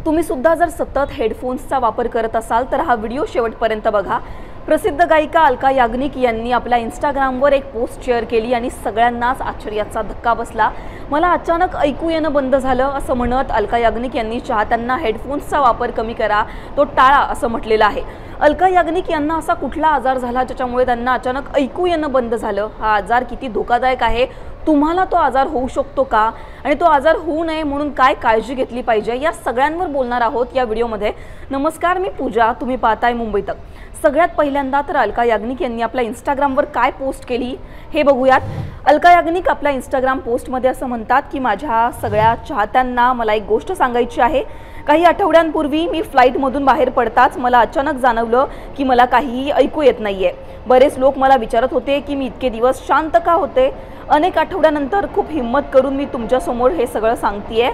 तुम्ही सुद्धा जर सतत हेडफोन्सचा वापर करत असाल तर हा व्हिडिओ शेवटपर्यंत बघा। प्रसिद्ध गायिका अलका याग्निक यांनी आपल्या इंस्टाग्रामवर एक पोस्ट शेअर केली आणि सगळ्यांनाच आश्चर्याचा धक्का बसला। मला अचानक ऐकू येणं बंद झालं असं म्हणत अलका याग्निक यांनी चाहत्यांना हेडफोन्सचा वापर कमी करा, तो टाळा असं म्हटलेलं आहे। अलका याग्निक यांना असा कुठला आजार झाला ज्याच्यामुळे त्यांना अचानक ऐकू येणं बंद झालं? हा आजार किती धोकादायक आहे? तुम्हाला तो आजार होऊ शकतो का आणि तो आजार होऊ नये म्हणून काय काळजी घेतली पाहिजे या सगळ्यांवर बोलणार आहोत या व्हिडिओमध्ये। नमस्कार, मी पूजा, तुम्ही पाहताय मुंबई तक। सगळ्यात पहिल्यांदा तर अलका याग्निक यांनी आपल्या इंस्टाग्रामवर काय पोस्ट केली हे बघूयात। अलका याग्निक आपल्या इंस्टाग्राम पोस्टमध्ये असं म्हणतात की माझ्या सगळ्या चाहत्यांना मला एक गोष्ट सांगायची आहे। काही आठवड्यांपूर्वी मी फ्लाइटमधून बाहेर पडताच मला अचानक जाणवलं की मला काहीही ऐकू येत नाहीये। बरेच लोक मला विचारत होते की मी इतके दिवस शांत का होते। अनेक आठवड्यानंतर खूप हिम्मत करून मी तुमच्यासमोर हे सगळं सांगतेय।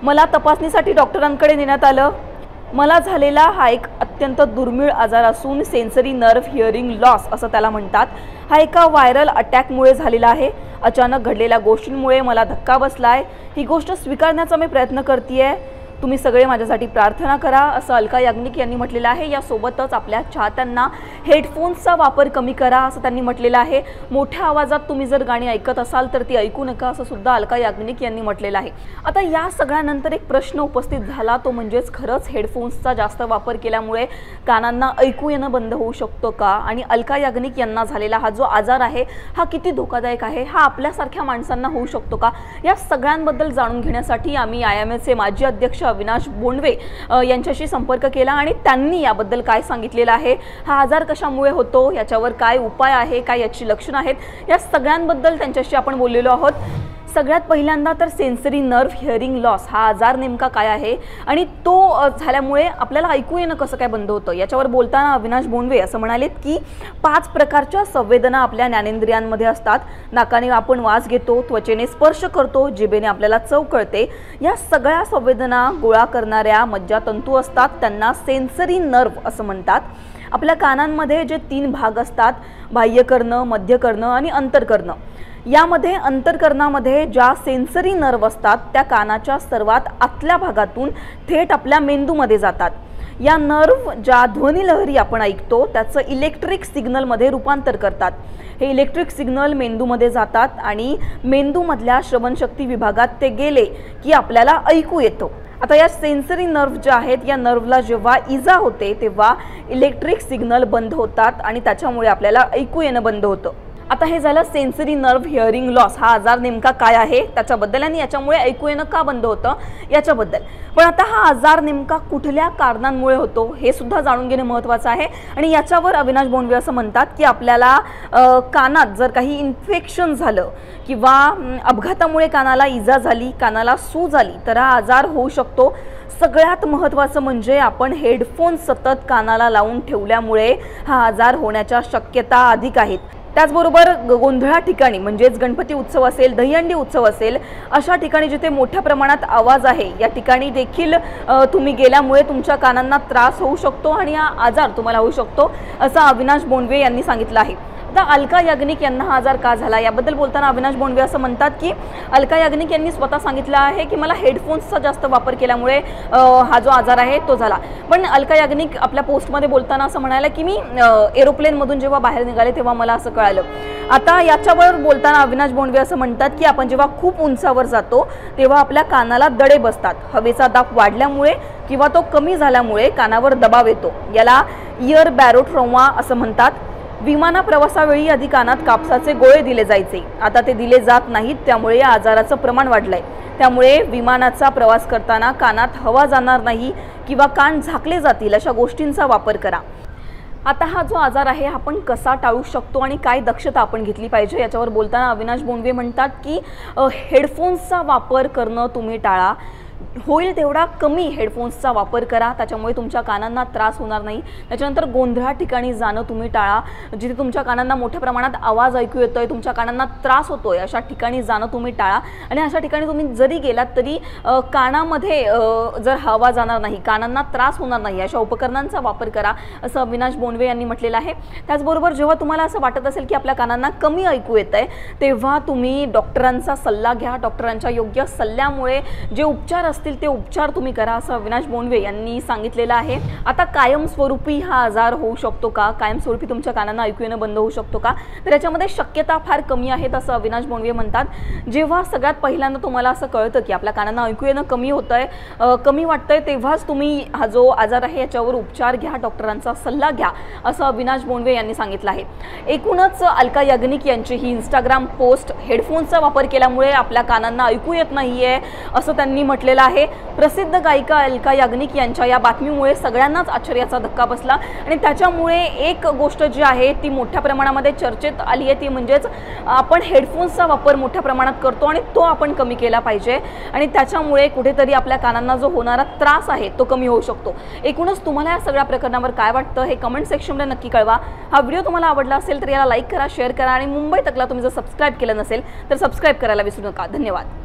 मला तपासणीसाठी डॉक्टरांकडे नेण्यात आलं। मला झालेला हा एक अत्यंत दुर्मिळ आजार असून सेन्सरी नर्व्ह हिअरिंग लॉस असं त्याला म्हणतात। हा एका व्हायरल अटॅकमुळे झालेला आहे। अचानक घडलेल्या गोष्टींमुळे मला धक्का बसलाय। ही गोष्ट स्वीकारण्याचा मी प्रयत्न करतेय। तुम्ही सगळे माझ्यासाठी प्रार्थना करा असं अलका याग्निक यांनी म्हटलेलं आहे। यासोबतच आपल्या चाहत्यांना हेडफोन्सचा वापर कमी करा असं त्यांनी म्हटलेलं आहे। मोठ्या आवाजात तुम्ही जर गाणी ऐकत असाल तर ती ऐकू नका असं सुद्धा अलका याग्निक यांनी म्हटलेलं आहे। आता या सगळ्यानंतर एक प्रश्न उपस्थित झाला, तो म्हणजेच खरंच हेडफोन्सचा जास्त वापर केल्यामुळे कानांना ऐकू येणं बंद होऊ शकतो का आणि अलका याग्निक यांना झालेला हा जो आजार आहे हा किती धोकादायक आहे, हा आपल्यासारख्या माणसांना होऊ शकतो का? या सगळ्यांबद्दल जाणून घेण्यासाठी आम्ही IMAचे माजी अध्यक्ष अविनाश बोंडवे यांच्याशी संपर्क केला आणि त्यांनी याबद्दल काय सांगितलेलं आहे, हा आजार कशामुळे होतो, याच्यावर काय उपाय आहे, काय याची लक्षणं आहेत, या सगळ्यांबद्दल त्यांच्याशी आपण बोललेलो आहोत। सगळ्यात पहिल्यांदा तर सेन्सरी नर्व्ह हिअरिंग लॉस हा आजार नेमका काय आहे आणि तो झाल्यामुळे आपल्याला ऐकू येणं कसं काय बंद होतं, याच्यावर बोलताना अविनाश बोंडवे असं म्हणालेत की 5 प्रकारच्या संवेदना आपल्या ज्ञानेंद्रियांमध्ये असतात। नाकाने आपण वास घेतो, त्वचेने स्पर्श करतो, जिभेने आपल्याला चव कळते। या सगळ्या संवेदना गोळा करणाऱ्या मज्जातंतू असतात, त्यांना सेन्सरी नर्व्ह असं म्हणतात। आपल्या कानांमध्ये जे 3 भाग असतात, बाह्यकर्ण, मध्यकर्ण आणि अंतर्कर्ण। यामध्ये अंतर्कर्णामध्ये ज्या सेन्सरी नर्व्ह असतात त्या कानाच्या सर्वात आतल्या भागातून थेट आपल्या मेंदूमध्ये जातात। या नर्व्ह ज्या ध्वनी लहरी आपण ऐकतो त्याचं इलेक्ट्रिक सिग्नलमध्ये रूपांतर करतात। हे इलेक्ट्रिक सिग्नल मेंदूमध्ये जातात आणि मेंदूमधल्या श्रवणशक्ती विभागात ते गेले की आपल्याला ऐकू येतं। आता या सेन्सरी नर्व्ह ज्या आहेत या नर्व्हला जेव्हा इजा होते तेव्हा इलेक्ट्रिक सिग्नल बंद होतात आणि त्याच्यामुळे आपल्याला ऐकू येणं बंद होतं। आता हे झालं सेन्सरी नर्व्ह हिअरिंग लॉस, हा आजार नेमका काय आहे त्याच्याबद्दल आणि याच्यामुळे ऐकू येणं का बंद होतं याच्याबद्दल। पण आता हा आजार नेमका कुठल्या कारणांमुळे होतो हे सुद्धा जाणून घेणे महत्त्वाचं आहे आणि याच्यावर अविनाश बोंडवे असं म्हणतात की आपल्याला कानात जर काही इन्फेक्शन झालं किंवा अपघातामुळे कानाला इजा झाली, कानाला सूज आली तर हा आजार होऊ शकतो। सगळ्यात महत्त्वाचं म्हणजे आपण हेडफोन सतत कानाला लावून ठेवल्यामुळे हा आजार होण्याच्या शक्यता अधिक आहेत। त्याचबरोबर गोंधळा ठिकाणी म्हणजेच गणपती उत्सव असेल, दहीहंडी उत्सव असेल, अशा ठिकाणी जिथे मोठ्या प्रमाणात आवाज आहे या ठिकाणी देखील तुम्ही गेल्यामुळे तुमच्या कानांना त्रास होऊ शकतो आणि हा आजार तुम्हाला होऊ शकतो असं अविनाश बोंडवे यांनी सांगितलं आहे। आता अलका याग्निक यांना हा आजार का झाला याबद्दल बोलताना अविनाश बोंडवे असं म्हणतात की अलका याग्निक यांनी स्वतः सांगितलं आहे की मला हेडफोन्सचा जास्त वापर केल्यामुळे हा जो आजार आहे तो झाला। पण अलका याग्निक आपल्या पोस्टमध्ये बोलताना असं म्हणाले की मी एरोप्लेनमधून जेव्हा बाहेर निघाले तेव्हा मला असं कळालं। आता याच्यावर बोलताना अविनाश बोंडवे असं म्हणतात की आपण जेव्हा खूप उंचावर जातो तेव्हा आपल्या कानाला दडे बसतात। हवेचा दाब वाढल्यामुळे किंवा तो कमी झाल्यामुळे कानावर दबाव येतो, याला इयर बॅरोट्रॉमा असं म्हणतात। विमाना प्रवासावेळी आधी कानात कापसाचे गोळे दिले जायचे, आता ते दिले जात नाहीत, त्यामुळे या आजाराचं प्रमाण वाढलंय। त्यामुळे विमानाचा प्रवास करताना कानात हवा जाणार नाही किंवा कान झाकले जातील अशा गोष्टींचा वापर करा। आता हा जो आजार आहे आपण कसा टाळू शकतो आणि काय दक्षता आपण घेतली पाहिजे याच्यावर बोलताना अविनाश बोंडवे म्हणतात की हेडफोन्सचा वापर करणं तुम्ही टाळा। होईल तेवढा कमी हेडफोन्सचा वापर करा, त्याच्यामुळे तुमच्या कानांना त्रास होणार नाही। त्याच्यानंतर गोंधळा ठिकाणी जाणं तुम्ही टाळा, जिथे तुमच्या कानांना मोठ्या प्रमाणात आवाज ऐकू येतोय, तुमच्या कानांना त्रास होतोय अशा ठिकाणी जाणं तुम्ही टाळा। आणि अशा ठिकाणी तुम्ही जरी गेलात तरी कानामध्ये जर हवा जाणार नाही, कानांना त्रास होणार नाही अशा उपकरणांचा वापर करा असं अविनाश बोंडवे यांनी म्हटलेलं आहे। त्याचबरोबर जेव्हा तुम्हाला असं वाटत असेल की आपल्या कानांना कमी ऐकू येतंय तेव्हा तुम्ही डॉक्टरांचा सल्ला घ्या। डॉक्टरांच्या योग्य सल्ल्यामुळे जे उपचार असतील ते उपचार तुम्ही करा असं अविनाश बोंडवे यांनी सांगितलेलं आहे। आता कायमस्वरूपी हा आजार होऊ शकतो का, कायमस्वरूपी तुमच्या कानांना ऐकू येणं बंद होऊ शकतो का, तर याच्यामध्ये शक्यता फार कमी आहे असं अविनाश बोंडवे म्हणतात। जेव्हा सगळ्यात पहिल्यांदा तुम्हाला असं कळतं की आपल्या कानांना ऐकू येणं कमी होतंय, कमी वाटतंय, तेव्हाच तुम्ही हा जो आजार आहे याच्यावर उपचार घ्या, डॉक्टरांचा सल्ला घ्या असं अविनाश बोंडवे यांनी सांगितलं आहे। एकूणच अलका याग्निक यांची ही इंस्टाग्राम पोस्ट हेडफोन्सचा वापर केल्यामुळे आपल्या कानांना ऐकू येत नाहीये असं त्यांनी म्हटलेलं आहे। प्रसिद्ध गायिका अलका याग्निक यांच्या या बातमीमुळे सगळ्यांनाच आश्चर्याचा धक्का बसला आणि त्याच्यामुळे एक गोष्ट जी आहे ती मोठ्या प्रमाणामध्ये चर्चेत आली आहे, ती म्हणजेच आपण हेडफोन्सचा वापर मोठ्या प्रमाणात करतो आणि तो आपण कमी केला पाहिजे आणि त्याच्यामुळे कुठेतरी आपल्या कानांना जो होणारा त्रास आहे तो कमी होऊ शकतो। एकूणच तुम्हाला या सगळ्या प्रकरणावर काय वाटतं हे कमेंट सेक्शनमध्ये नक्की कळवा। हा व्हिडिओ तुम्हाला आवडला असेल तर याला लाईक करा, शेअर करा आणि मुंबई तकला तुम्ही जर सबस्क्राइब केलं नसेल तर सबस्क्राइब करायला विसरू नका। धन्यवाद।